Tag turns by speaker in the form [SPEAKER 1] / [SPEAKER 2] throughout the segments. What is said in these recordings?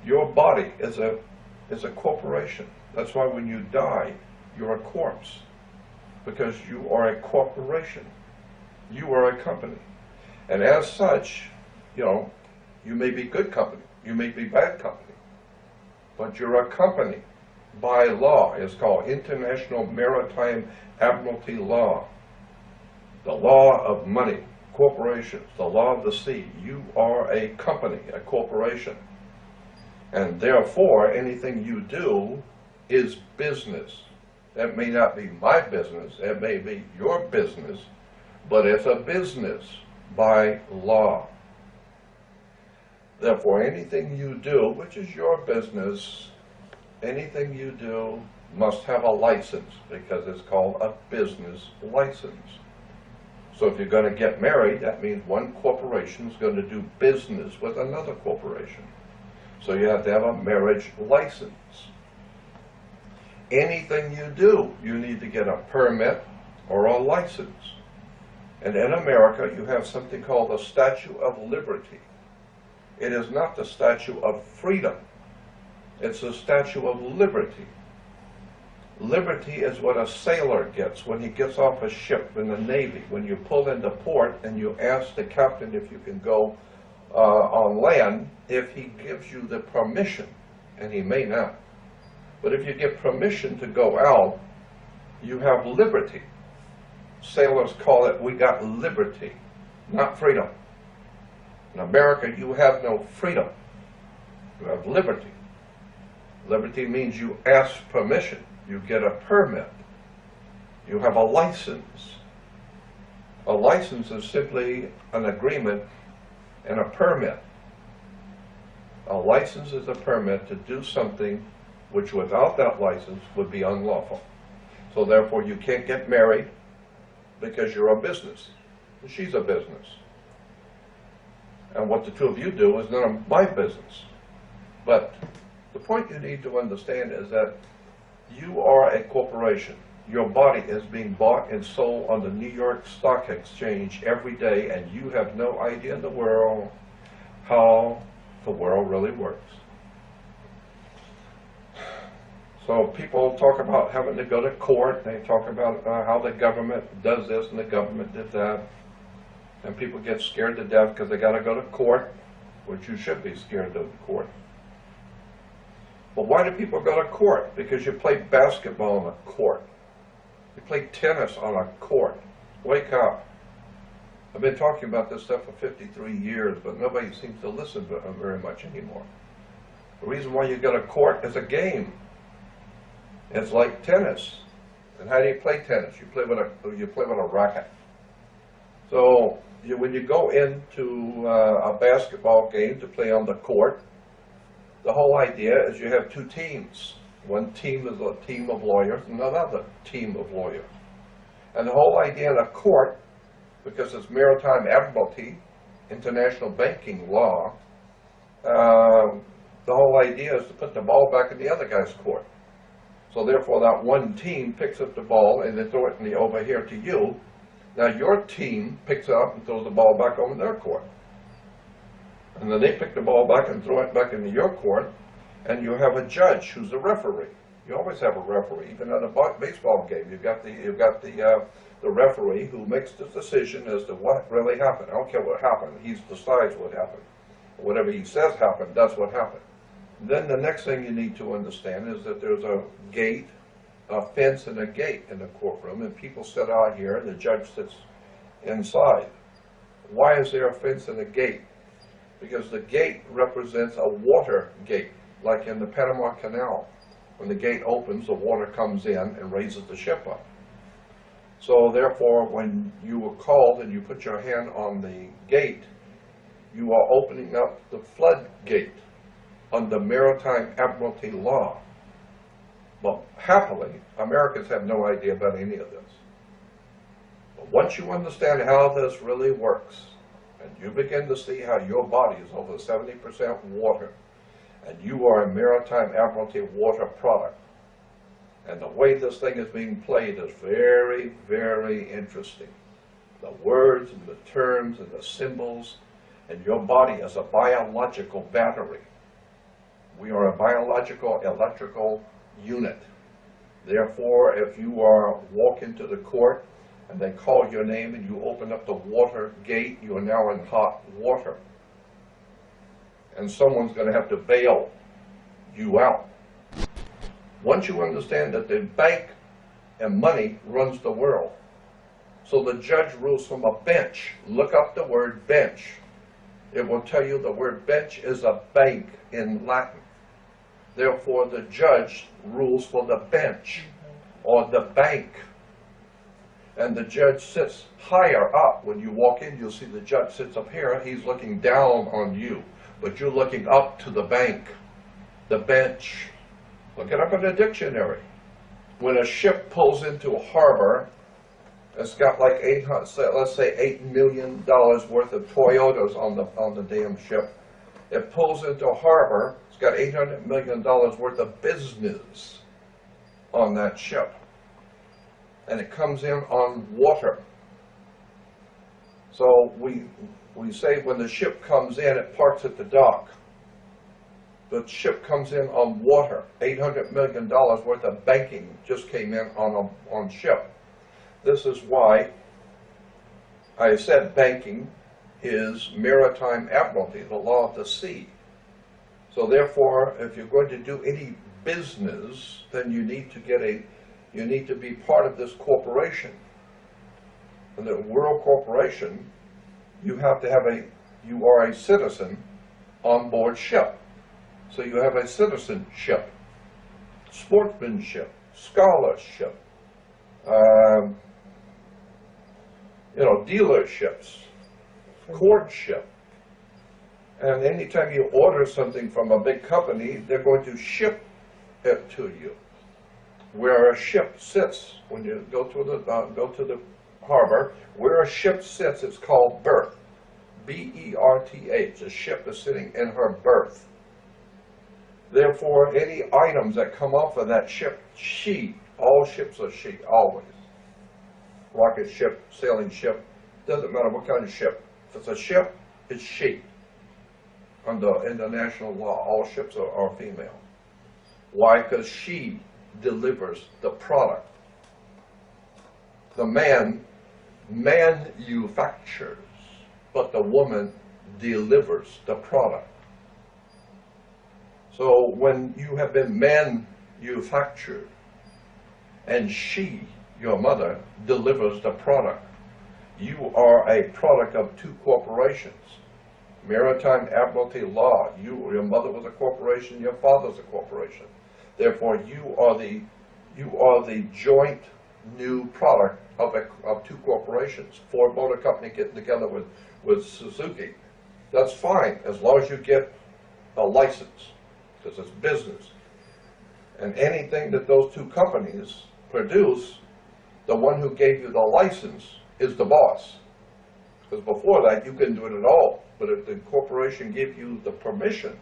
[SPEAKER 1] Your body is a corporation. That's why when you die, you're a corpse, because you are a corporation. You are a company. And as such, you may be good company, you may be bad company, but you're a company by law. It's called International Maritime Admiralty Law. The law of money, corporations, the law of the sea. You are a company, a corporation. And therefore, anything you do is business. That may not be my business, it may be your business, but it's a business by law. Therefore, anything you do, which is your business, anything you do must have a license, because it's called a business license. So if you're going to get married, that means one corporation is going to do business with another corporation. So you have to have a marriage license. Anything you do, you need to get a permit or a license. And in America, you have something called the Statue of Liberty. It is not the Statue of Freedom. It's the Statue of Liberty. Liberty is what a sailor gets when he gets off a ship in the Navy. When you pull into port and you ask the captain if you can go on land, if he gives you the permission, and he may not. But if you get permission to go out, you have liberty. Sailors call it, we got liberty, not freedom. In America, you have no freedom. You have liberty. Liberty means you ask permission. You get a permit. You have a license. A license is simply an agreement and a permit. A license is a permit to do something which without that license would be unlawful. So therefore you can't get married because you're a business. She's a business. And what the two of you do is none of my business. But the point you need to understand is that you are a corporation. Your body is being bought and sold on the New York Stock Exchange every day, and you have no idea in the world how the world really works. So people talk about having to go to court. They talk about how the government does this and the government did that. And people get scared to death because they got to go to court, which you should be scared to go to court. But why do people go to court? Because you play basketball on a court. You play tennis on a court. Wake up. I've been talking about this stuff for 53 years, but nobody seems to listen to it very much anymore. The reason why you go to court is a game. It's like tennis. And how do you play tennis? You play with a racket. So when you go into a basketball game to play on the court, the whole idea is you have two teams. One team is a team of lawyers and another team of lawyers. And the whole idea in a court, because it's maritime admiralty, international banking law, the whole idea is to put the ball back in the other guy's court. So therefore that one team picks up the ball and they throw it over here to you. Now your team picks it up and throws the ball back over their court. And then they pick the ball back and throw it back into your court, and you have a judge who's a referee. You always have a referee, even at a baseball game. You've got the referee who makes the decision as to what really happened. I don't care what happened. He decides what happened. Whatever he says happened, that's what happened. Then the next thing you need to understand is that there's a gate, a fence and a gate in the courtroom, and people sit out here and the judge sits inside. Why is there a fence and a gate? Because the gate represents a water gate, like in the Panama Canal. When the gate opens, the water comes in and raises the ship up. So therefore, when you were called and you put your hand on the gate, you are opening up the floodgate under maritime admiralty law. But happily, Americans have no idea about any of this. But once you understand how this really works, and you begin to see how your body is over 70% water, and you are a maritime admiralty water product, and the way this thing is being played is very, very interesting. The words and the terms and the symbols, and your body is a biological battery. We are a biological electrical unit. Therefore, if you walk into the court and they call your name and you open up the water gate, you are now in hot water. And someone's going to have to bail you out. Once you understand that the bank and money runs the world, so the judge rules from a bench. Look up the word bench. It will tell you the word bench is a bank in Latin. Therefore, the judge rules for the bench or the bank. And the judge sits higher up. When you walk in, you'll see the judge sits up here. He's looking down on you, but you're looking up to the bank, the bench. Look it up in the dictionary. When a ship pulls into a harbor, it's got like let's say $8 million worth of Toyotas on the damn ship. It pulls into a harbor. It's got $800 million worth of business on that ship. And it comes in on water. So we say when the ship comes in, it parks at the dock. The ship comes in on water. $800 million worth of banking just came in on ship. This is why I said banking is maritime admiralty, the law of the sea. So therefore, if you're going to do any business, then you need to be part of this corporation. And the World Corporation, you are a citizen on board ship. So you have a citizenship, sportsmanship, scholarship, dealerships, courtship. And anytime you order something from a big company, they're going to ship it to you. Where a ship sits, when you go to the harbor, where a ship sits, it's called berth. B-E-R-T-H. A ship is sitting in her berth. Therefore, any items that come off of that ship, all ships are she, always. Rocket ship, sailing ship, doesn't matter what kind of ship. If it's a ship, it's she. Under international law, all ships are female. Why? Because she delivers the product. The man manufactures, but the woman delivers the product. So when you have been manufactured and she, your mother, delivers the product, you are a product of two corporations. Maritime admiralty law, your mother was a corporation, your father's a corporation. Therefore, you are the joint new product of two corporations. Ford Motor Company getting together with Suzuki. That's fine, as long as you get a license, because it's business. And anything that those two companies produce, the one who gave you the license is the boss. Because before that, you couldn't do it at all. But if the corporation gave you the permission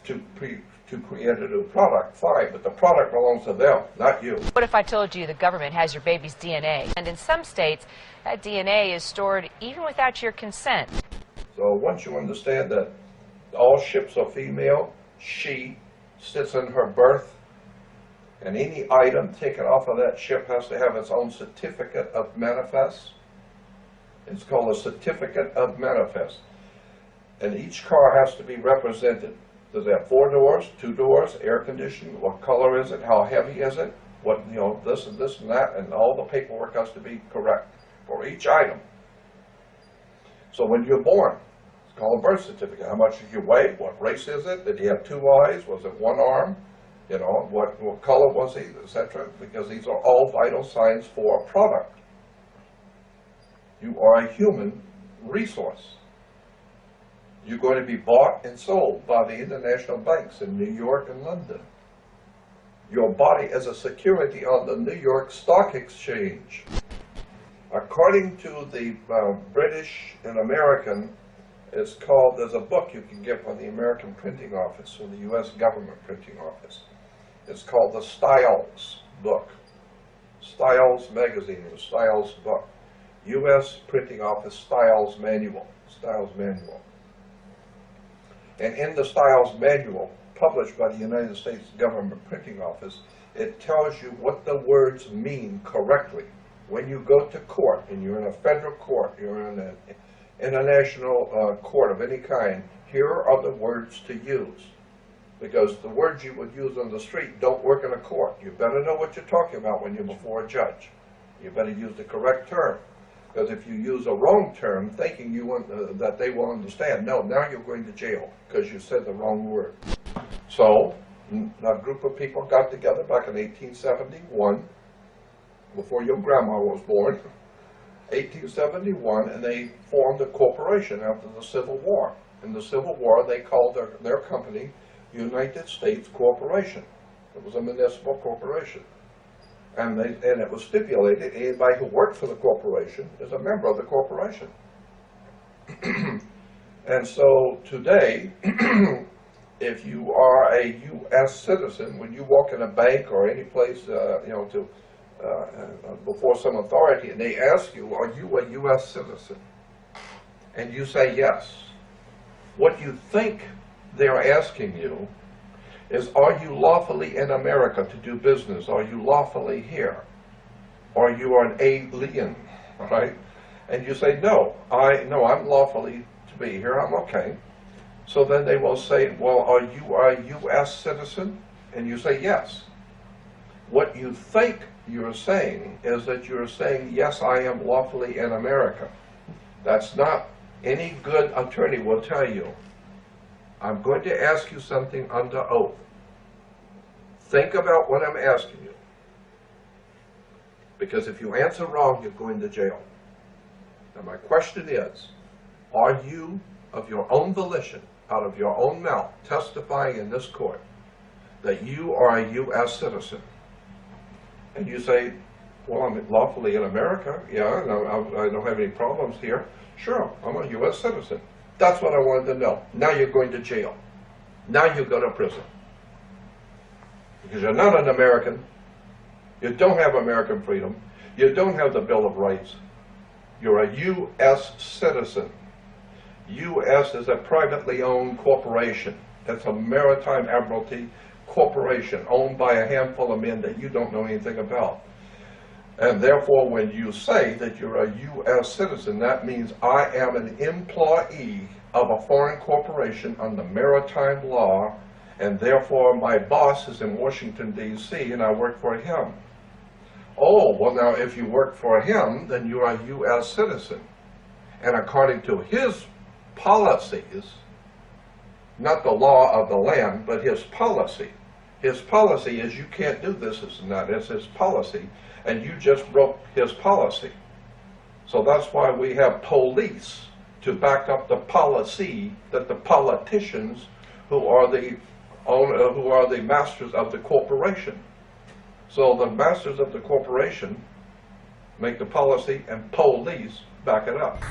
[SPEAKER 1] to create a new product, fine, but the product belongs to them, not you.
[SPEAKER 2] What if I told you the government has your baby's DNA? And in some states, that DNA is stored even without your consent.
[SPEAKER 1] So once you understand that all ships are female, she sits in her berth, and any item taken off of that ship has to have its own certificate of manifest. It's called a certificate of manifest. And each car has to be represented. Does it have 4 doors, 2 doors, air conditioning? What color is it? How heavy is it? What, this and this and that, and all the paperwork has to be correct for each item. So when you're born, it's called a birth certificate. How much did you weigh? What race is it? Did he have 2 eyes? Was it 1 arm? What color was he, etc. Because these are all vital signs for a product. You are a human resource. You're going to be bought and sold by the international banks in New York and London. Your body is a security on the New York Stock Exchange. According to the British and American, it's called, there's a book you can get from the American Printing Office or the U.S. Government Printing Office. It's called the Styles book. Styles magazine or Styles book. U.S. Printing Office Styles Manual. Styles Manual. And in the Styles Manual, published by the United States Government Printing Office, it tells you what the words mean correctly. When you go to court, and you're in a federal court, you're in an international court of any kind, here are the words to use. Because the words you would use on the street don't work in a court. You better know what you're talking about when you're before a judge. You better use the correct term. Because if you use a wrong term, thinking you want, that they will understand, no, now you're going to jail because you said the wrong word. So, a group of people got together back in 1871, before your grandma was born, 1871, and they formed a corporation after the Civil War. In the Civil War, they called their company United States Corporation. It was a municipal corporation. And it was stipulated anybody who worked for the corporation is a member of the corporation. And so today, if you are a U.S. citizen, when you walk in a bank or any place, before some authority, and they ask you, are you a U.S. citizen? And you say yes. What you think they're asking you is, are you lawfully in America to do business? Are you lawfully here? Or you are an alien, right? And you say, no, I'm lawfully to be here, I'm okay. So then they will say, well, are you a U.S. citizen? And you say, yes. What you think you're saying is that you're saying, yes, I am lawfully in America. That's not, any good attorney will tell you, I'm going to ask you something under oath. Think about what I'm asking you. Because if you answer wrong, you're going to jail. Now my question is, are you, of your own volition, out of your own mouth, testifying in this court that you are a U.S. citizen? And you say, well, I'm lawfully in America. Yeah, no, I don't have any problems here. Sure, I'm a U.S. citizen. That's what I wanted to know. Now you're going to jail. Now you go to prison. Because you're not an American. You don't have American freedom. You don't have the Bill of Rights. You're a U.S. citizen. U.S. is a privately owned corporation. It's a maritime admiralty corporation owned by a handful of men that you don't know anything about. And therefore, when you say that you're a U.S. citizen, that means I am an employee of a foreign corporation under maritime law, and therefore my boss is in Washington, D.C., and I work for him. Oh, well now if you work for him, then you're a U.S. citizen. And according to his policies, not the law of the land, but his policy. His policy is you can't do this and that. It's his policy. And you just broke his policy. So that's why we have police to back up the policy that the politicians who are the masters of the corporation. So the masters of the corporation make the policy and police back it up.